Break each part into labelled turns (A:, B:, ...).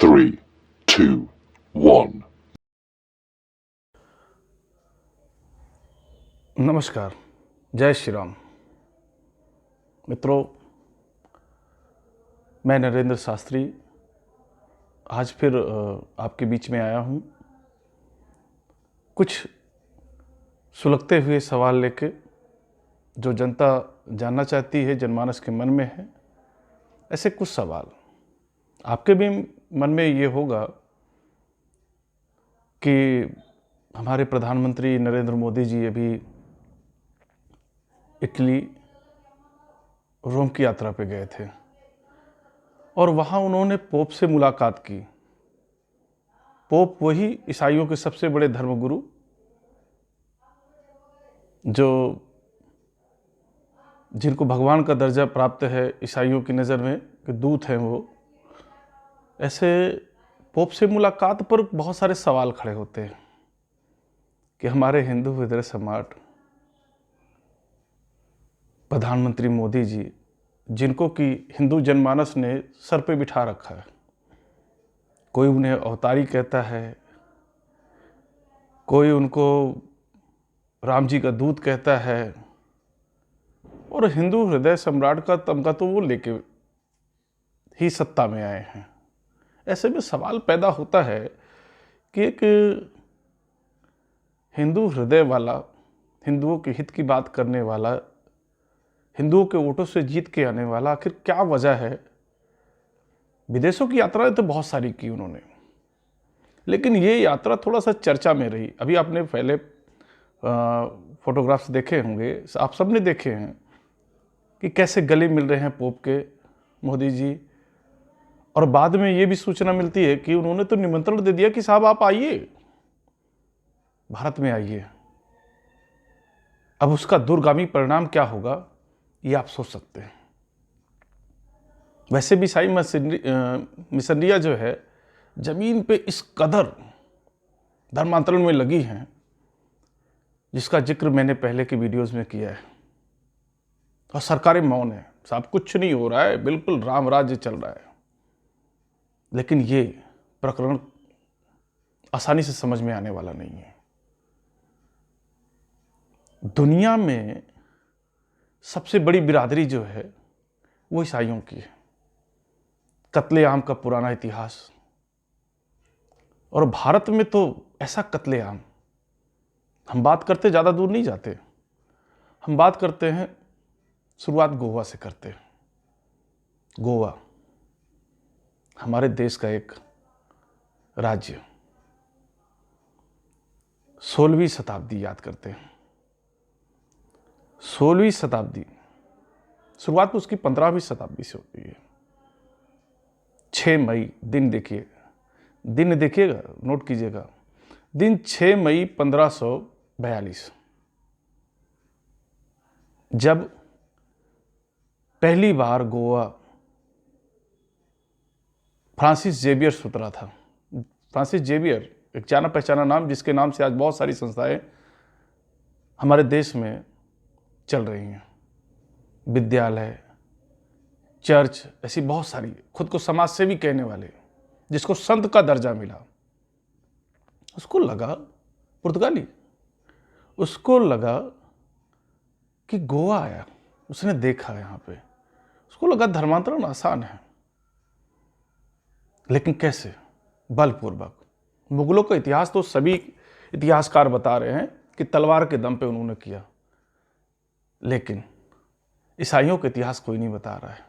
A: 3, 2, 1.
B: नमस्कार, जय श्री राम। मित्रों, मैं नरेंद्र शास्त्री आज फिर आपके बीच में आया हूँ कुछ सुलगते हुए सवाल लेके, जो जनता जानना चाहती है, जनमानस के मन में है। ऐसे कुछ सवाल आपके भी मन में ये होगा कि हमारे प्रधानमंत्री नरेंद्र मोदी जी अभी इटली, रोम की यात्रा पे गए थे और वहाँ उन्होंने पोप से मुलाकात की। पोप वही ईसाइयों के सबसे बड़े धर्मगुरु, जिनको भगवान का दर्जा प्राप्त है ईसाइयों की नज़र में, कि दूत हैं वो। ऐसे पोप से मुलाकात पर बहुत सारे सवाल खड़े होते हैं कि हमारे हिंदू हृदय सम्राट प्रधानमंत्री मोदी जी, जिनको कि हिंदू जनमानस ने सर पे बिठा रखा है, कोई उन्हें अवतारी कहता है, कोई उनको राम जी का दूत कहता है, और हिंदू हृदय सम्राट का तमगा तो वो लेके ही सत्ता में आए हैं। ऐसे में सवाल पैदा होता है कि एक हिंदू हृदय वाला, हिंदुओं के हित की बात करने वाला, हिंदुओं के वोटों से जीत के आने वाला, आखिर क्या वजह है? विदेशों की यात्राएं तो बहुत सारी की उन्होंने, लेकिन ये यात्रा थोड़ा सा चर्चा में रही। अभी आपने पहले फोटोग्राफ्स देखे होंगे, आप सब ने देखे हैं कि कैसे गले मिल रहे हैं पोप के मोदी जी, और बाद में ये भी सूचना मिलती है कि उन्होंने तो निमंत्रण दे दिया कि साहब आप आइए, भारत में आइए। अब उसका दूरगामी परिणाम क्या होगा, ये आप सोच सकते हैं। वैसे भी ईसाई मिशनरियाँ जो है जमीन पे इस कदर धर्मांतरण में लगी हैं, जिसका जिक्र मैंने पहले के वीडियोस में किया है, और सरकारें मौन है, साहब कुछ नहीं हो रहा है, बिल्कुल राम राज्य चल रहा है। लेकिन ये प्रकरण आसानी से समझ में आने वाला नहीं है। दुनिया में सबसे बड़ी बिरादरी जो है वो ईसाइयों की है। कत्लेआम का पुराना इतिहास, और भारत में तो ऐसा कत्लेआम, हम बात करते ज़्यादा दूर नहीं जाते, हम बात करते हैं, शुरुआत गोवा से करते हैं। गोवा हमारे देश का एक राज्य, 16वीं शताब्दी याद करते हैं। 16वीं शताब्दी, शुरुआत तो उसकी 15वीं शताब्दी से होती है। 6 मई दिन देखिए, दिन देखिएगा, नोट कीजिएगा, दिन 6 मई 1542, जब पहली बार गोवा फ्रांसिस जेवियर उतरा था। फ्रांसिस जेवियर एक जाना पहचाना नाम, जिसके नाम से आज बहुत सारी संस्थाएं हमारे देश में चल रही हैं, विद्यालय, चर्च, ऐसी बहुत सारी, खुद को समाज सेवी कहने वाले, जिसको संत का दर्जा मिला। उसको लगा, पुर्तगाली, उसको लगा कि गोवा आया, उसने देखा यहाँ पे, उसको लगा धर्मांतरण आसान है। लेकिन कैसे? बलपूर्वक। मुगलों का इतिहास तो सभी इतिहासकार बता रहे हैं कि तलवार के दम पे उन्होंने किया, लेकिन ईसाइयों का इतिहास कोई नहीं बता रहा है।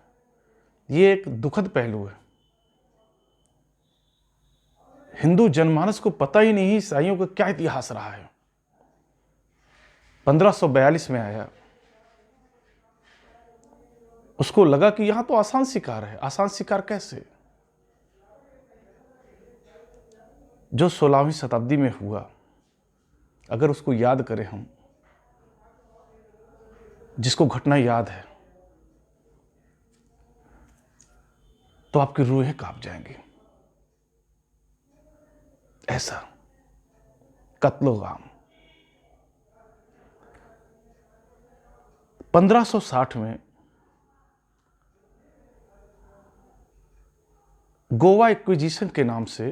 B: ये एक दुखद पहलू है। हिंदू जनमानस को पता ही नहीं ईसाइयों का क्या इतिहास रहा है। 1542 में आया, उसको लगा कि यहां तो आसान शिकार है। आसान शिकार कैसे? जो 16वीं शताब्दी में हुआ, अगर उसको याद करें हम, जिसको घटना याद है, तो आपकी रूहें कांप जाएंगी। ऐसा कत्लोगाम 1560 में गोवा एक्विजिशन के नाम से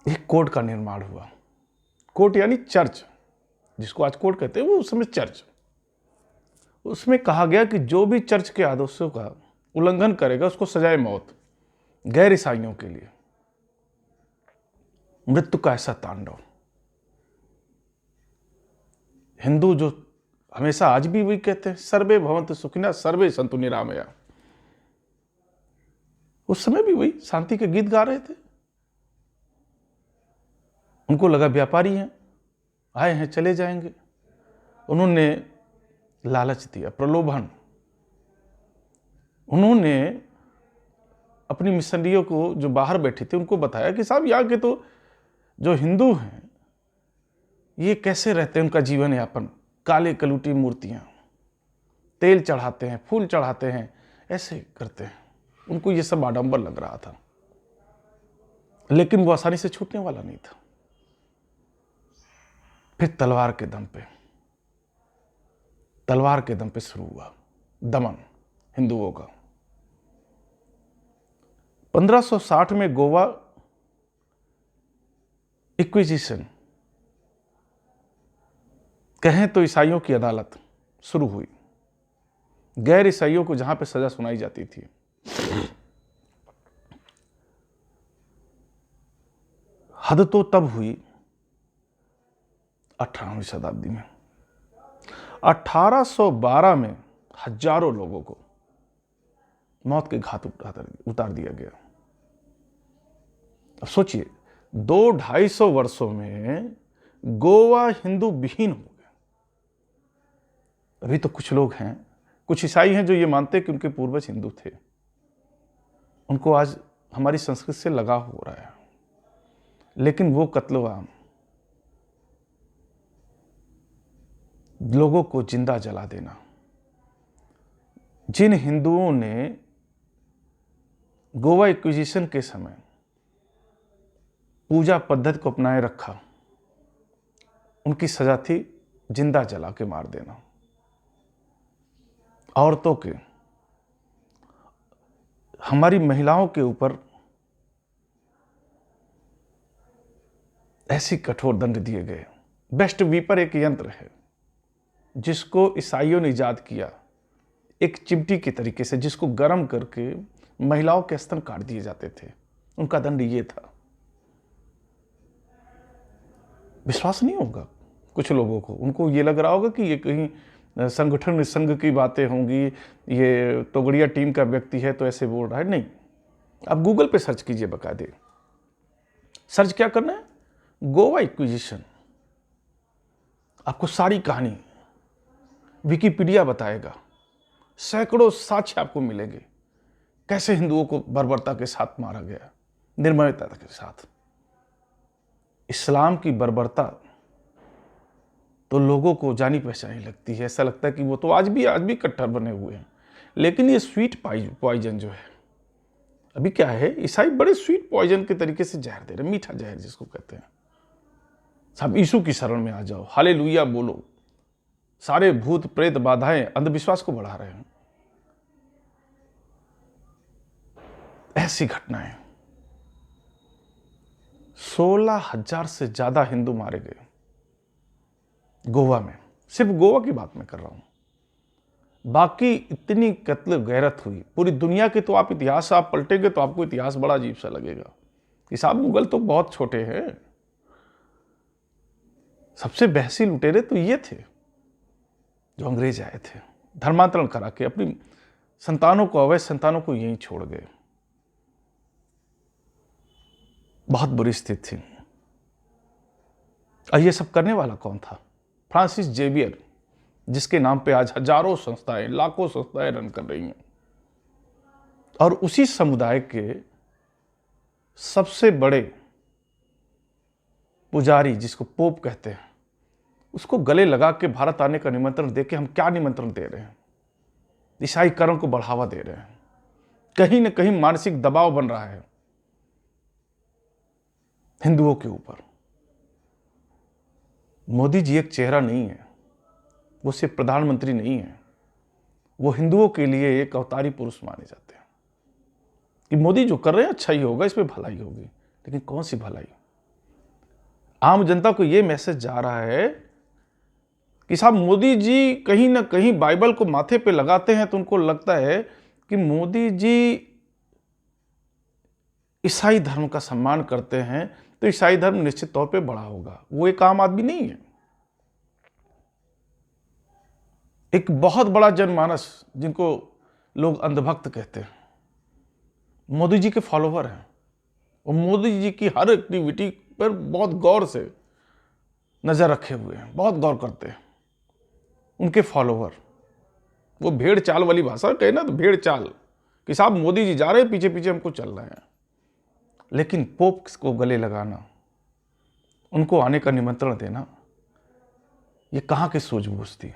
B: एक कोर्ट का निर्माण हुआ। कोर्ट यानी चर्च, जिसको आज कोर्ट कहते हैं, वो उस समय चर्च। उसमें कहा गया कि जो भी चर्च के आदेशों का उल्लंघन करेगा उसको सजाए मौत। गैर ईसाइयों के लिए मृत्यु का ऐसा तांडव। हिंदू जो हमेशा आज भी वही कहते हैं, सर्वे भवन्तु सुखिनः सर्वे सन्तु निरामया। उस समय भी वही शांति के गीत गा रहे थे। उनको लगा व्यापारी हैं, आए हैं चले जाएंगे। उन्होंने लालच दिया, प्रलोभन। उन्होंने अपनी मिशनरियों को जो बाहर बैठे थे उनको बताया कि साहब यहाँ के तो जो हिंदू हैं ये कैसे रहते हैं, उनका जीवन यापन, काले कलूटी मूर्तियाँ, तेल चढ़ाते हैं, फूल चढ़ाते हैं, ऐसे करते हैं। उनको ये सब आडंबर लग रहा था, लेकिन वो आसानी से छूटने वाला नहीं था। फिर तलवार के दम पे शुरू हुआ दमन हिंदुओं का। 1560 में गोवा इक्विजिशन, कहें तो ईसाइयों की अदालत शुरू हुई। गैर ईसाइयों को जहां पे सजा सुनाई जाती थी। हद तो तब हुई 18वीं शताब्दी में। 1812 में हजारों लोगों को मौत के घाट उतार दिया गया। अब सोचिए, 200-250 वर्षों में गोवा हिंदू विहीन हो गया। अभी तो कुछ लोग हैं, कुछ ईसाई हैं जो ये मानते हैं कि उनके पूर्वज हिंदू थे। उनको आज हमारी संस्कृति से लगाव हो रहा है, लेकिन वो कत्लेआम, लोगों को जिंदा जला देना, जिन हिंदुओं ने गोवा एक्विजिशन के समय पूजा पद्धति को अपनाए रखा, उनकी सजा थी जिंदा जला के मार देना। औरतों के, हमारी महिलाओं के ऊपर ऐसी कठोर दंड दिए गए। बेस्ट वीपर एक यंत्र है जिसको ईसाइयों ने इजाद किया, एक चिमटी के तरीके से, जिसको गर्म करके महिलाओं के स्तन काट दिए जाते थे। उनका दंड ये था। विश्वास नहीं होगा कुछ लोगों को, उनको ये लग रहा होगा कि ये कहीं संगठन संघ की बातें होंगी, ये तोगड़िया टीम का व्यक्ति है तो ऐसे बोल रहा है। नहीं, आप गूगल पे सर्च कीजिए, बकायदे सर्च क्या करना है, गोवा इक्विजिशन, आपको सारी कहानी विकिपीडिया बताएगा। सैकड़ों साक्ष्य आपको मिलेंगे, कैसे हिंदुओं को बर्बरता के साथ मारा गया, निर्ममता के साथ। इस्लाम की बर्बरता तो लोगों को जानी पहचानी लगती है, ऐसा लगता है कि वो तो आज भी कट्टर बने हुए हैं। लेकिन ये स्वीट पॉइजन जो है, अभी क्या है, ईसाई बड़े स्वीट पॉइजन के तरीके से जहर दे रहे हैं, मीठा जहर जिसको कहते हैं। सब यीशु की शरण में आ जाओ, हालेलुया बोलो, सारे भूत प्रेत बाधाएं अंधविश्वास को बढ़ा रहे हैं। ऐसी घटनाएं, 16,000 से ज्यादा हिंदू मारे गए गोवा में। सिर्फ गोवा की बात मैं कर रहा हूं, बाकी इतनी कत्ल गैरत हुई पूरी दुनिया के। तो आप इतिहास आप पलटेंगे तो आपको इतिहास बड़ा अजीब सा लगेगा कि साहब गूगल तो बहुत छोटे हैं। सबसे बहसी लुटेरे तो ये थे जो अंग्रेज आए थे, धर्मांतरण करा के अपनी संतानों को, अवैध संतानों को यहीं छोड़ गए। बहुत बुरी स्थिति थी। और ये सब करने वाला कौन था? फ्रांसिस जेवियर, जिसके नाम पे आज हजारों संस्थाएं, लाखों संस्थाएं रन कर रही हैं। और उसी समुदाय के सबसे बड़े पुजारी, जिसको पोप कहते हैं, उसको गले लगा के भारत आने का निमंत्रण देके हम क्या निमंत्रण दे रहे हैं? ईसाईकरण को बढ़ावा दे रहे हैं। कहीं ना कहीं मानसिक दबाव बन रहा है हिंदुओं के ऊपर। मोदी जी एक चेहरा नहीं है, वो सिर्फ प्रधानमंत्री नहीं है, वो हिंदुओं के लिए एक अवतारी पुरुष माने जाते हैं। कि मोदी जो कर रहे हैं अच्छा ही होगा, इसमें भलाई होगी। लेकिन कौन सी भलाई? आम जनता को यह मैसेज जा रहा है कि साहब मोदी जी कहीं ना कहीं बाइबल को माथे पे लगाते हैं, तो उनको लगता है कि मोदी जी ईसाई धर्म का सम्मान करते हैं, तो ईसाई धर्म निश्चित तौर पे बड़ा होगा। वो एक आम आदमी नहीं है, एक बहुत बड़ा जनमानस जिनको लोग अंधभक्त कहते हैं, मोदी जी के फॉलोवर हैं। और मोदी जी की हर एक्टिविटी पर बहुत गौर से नजर रखे हुए हैं, बहुत गौर करते हैं। उनके फॉलोवर, वो भेड़ चाल वाली भाषा कहे ना, तो भेड़ चाल कि साहब मोदी जी जा रहे हैं, पीछे पीछे हमको चल रहे हैं। लेकिन पोप को गले लगाना, उनको आने का निमंत्रण देना, ये कहाँ की सूझबूझ थी?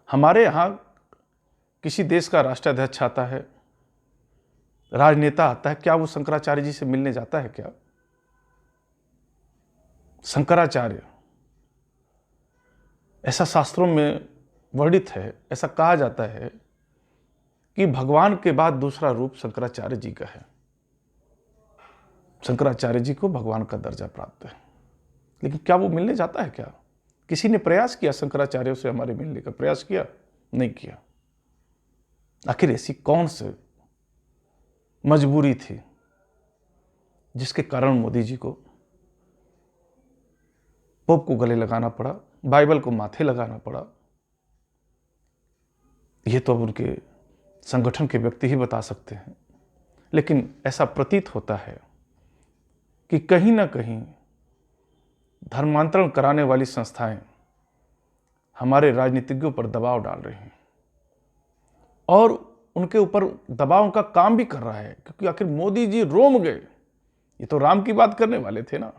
B: हमारे यहाँ किसी देश का राष्ट्राध्यक्ष आता है, राजनेता आता है, क्या वो शंकराचार्य जी से मिलने जाता है क्या? शंकराचार्य, ऐसा शास्त्रों में वर्णित है, ऐसा कहा जाता है कि भगवान के बाद दूसरा रूप शंकराचार्य जी का है। शंकराचार्य जी को भगवान का दर्जा प्राप्त है। लेकिन क्या वो मिलने जाता है क्या? किसी ने प्रयास किया शंकराचार्यों से हमारे मिलने का? प्रयास किया? नहीं किया। आखिर ऐसी कौन सी मजबूरी थी जिसके कारण मोदी जी को पोप को गले लगाना पड़ा, बाइबल को माथे लगाना पड़ा? ये तो अब उनके संगठन के व्यक्ति ही बता सकते हैं। लेकिन ऐसा प्रतीत होता है कि कहीं ना कहीं धर्मांतरण कराने वाली संस्थाएं हमारे राजनीतिज्ञों पर दबाव डाल रही हैं, और उनके ऊपर दबाव का काम भी कर रहा है। क्योंकि आखिर मोदी जी रोम गए, ये तो राम की बात करने वाले थे ना,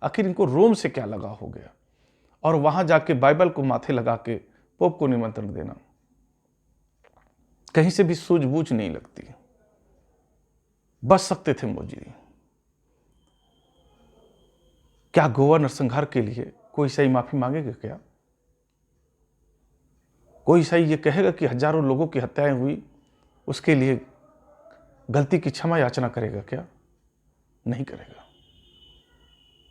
B: आखिर इनको रोम से क्या लगा हो गया? और वहां जाके बाइबल को माथे लगा के पोप को निमंत्रण देना, कहीं से भी सूझबूझ नहीं लगती। बच सकते थे मोदी जी। क्या गोवा नरसंहार के लिए कोई ईसाई माफी मांगेगा क्या? कोई ईसाई ये कहेगा कि हजारों लोगों की हत्याएं हुई, उसके लिए गलती की क्षमा याचना करेगा क्या? नहीं करेगा।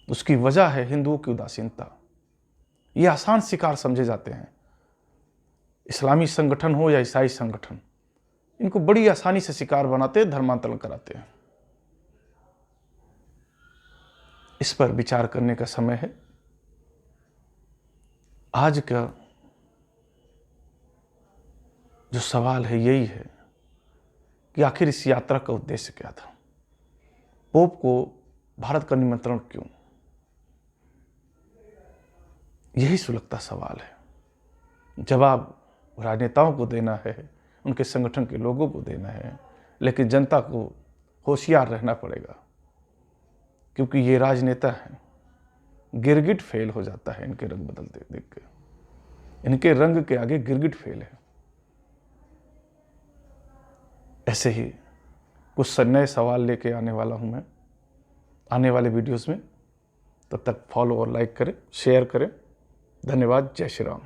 B: उसकी वजह है हिंदुओं की उदासीनता। ये आसान शिकार समझे जाते हैं। इस्लामी संगठन हो या ईसाई संगठन, इनको बड़ी आसानी से शिकार बनाते हैं, धर्मांतरण कराते हैं। इस पर विचार करने का समय है। आज का जो सवाल है यही है कि आखिर इस यात्रा का उद्देश्य क्या था? पोप को भारत का निमंत्रण क्यों? यही सुलगता सवाल है। जवाब राजनेताओं को देना है, उनके संगठन के लोगों को देना है, लेकिन जनता को होशियार रहना पड़ेगा, क्योंकि ये राजनेता हैं, गिरगिट फेल हो जाता है इनके रंग बदलते देख के। इनके रंग के आगे गिरगिट फेल है। ऐसे ही कुछ नए सवाल लेके आने वाला हूं मैं आने वाले वीडियोस में। तब तक फॉलो और लाइक करें, शेयर करें। धन्यवाद। जय श्री राम।